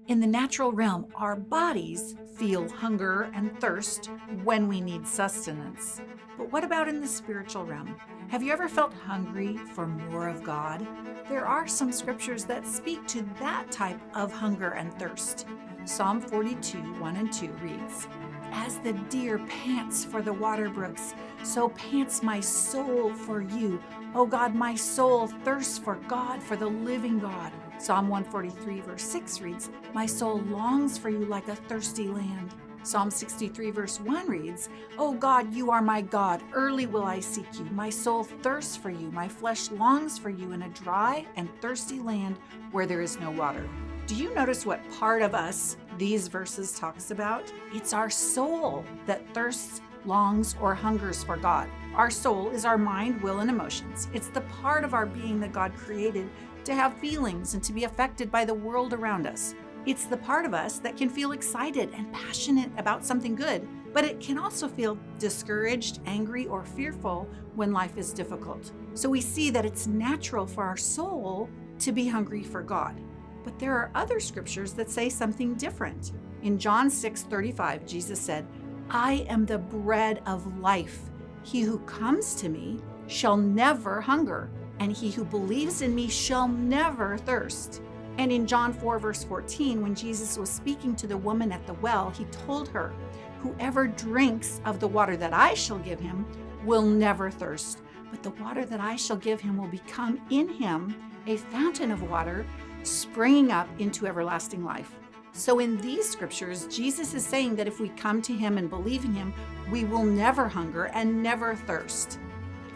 In the natural realm, our bodies feel hunger and thirst when we need sustenance. But what about in the spiritual realm? Have you ever felt hungry for more of God? There are some scriptures that speak to that type of hunger and thirst. Psalm 42, 1 and 2 reads, "As the deer pants for the water brooks, so pants my soul for you. O God, my soul thirsts for God, for the living God." Psalm 143 verse 6 reads, "My soul longs for you like a thirsty land." Psalm 63 verse 1 reads, "O God, you are my God. Early will I seek you. My soul thirsts for you. My flesh longs for you in a dry and thirsty land where there is no water." Do you notice what part of us these verses talks about? It's our soul that thirsts, longs, or hungers for God. Our soul is our mind, will, and emotions. It's the part of our being that God created to have feelings and to be affected by the world around us. It's the part of us that can feel excited and passionate about something good, but it can also feel discouraged, angry, or fearful when life is difficult. So we see that it's natural for our soul to be hungry for God. But there are other scriptures that say something different. In John 6:35, Jesus said, "I am the bread of life. He who comes to me shall never hunger, and he who believes in me shall never thirst." And in John 4 verse 14, when Jesus was speaking to the woman at the well, he told her, "Whoever drinks of the water that I shall give him will never thirst, but the water that I shall give him will become in him a fountain of water springing up into everlasting life." So in these scriptures, Jesus is saying that if we come to him and believe in him, we will never hunger and never thirst.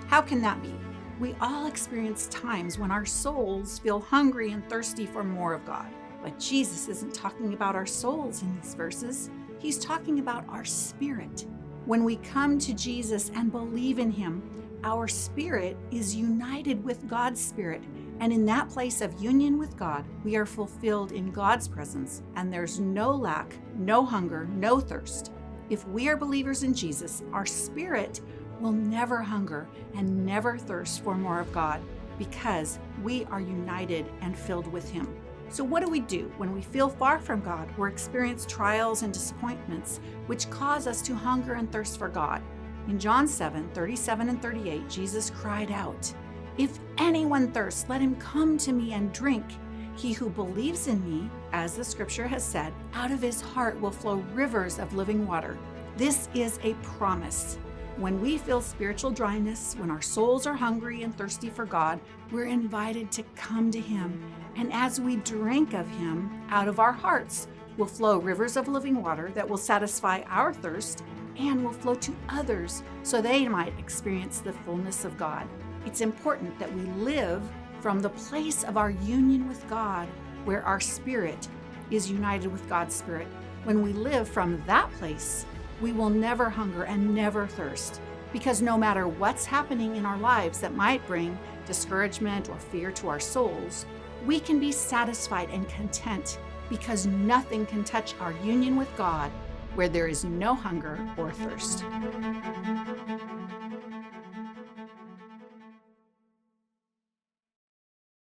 How can that be? We all experience times when our souls feel hungry and thirsty for more of God. But Jesus isn't talking about our souls in these verses. He's talking about our spirit. When we come to Jesus and believe in him, our spirit is united with God's spirit. And in that place of union with God, we are fulfilled in God's presence, and there's no lack, no hunger, no thirst. If we are believers in Jesus, our spirit will never hunger and never thirst for more of God because we are united and filled with him. So what do we do when we feel far from God or experience trials and disappointments which cause us to hunger and thirst for God? In John 7:37 and 38, Jesus cried out, "If anyone thirsts, let him come to me and drink. He who believes in me, as the scripture has said, out of his heart will flow rivers of living water." This is a promise. When we feel spiritual dryness, when our souls are hungry and thirsty for God, we're invited to come to him. And as we drink of him, out of our hearts will flow rivers of living water that will satisfy our thirst and will flow to others so they might experience the fullness of God. It's important that we live from the place of our union with God, where our spirit is united with God's spirit. When we live from that place, we will never hunger and never thirst, because no matter what's happening in our lives that might bring discouragement or fear to our souls, we can be satisfied and content because nothing can touch our union with God where there is no hunger or thirst.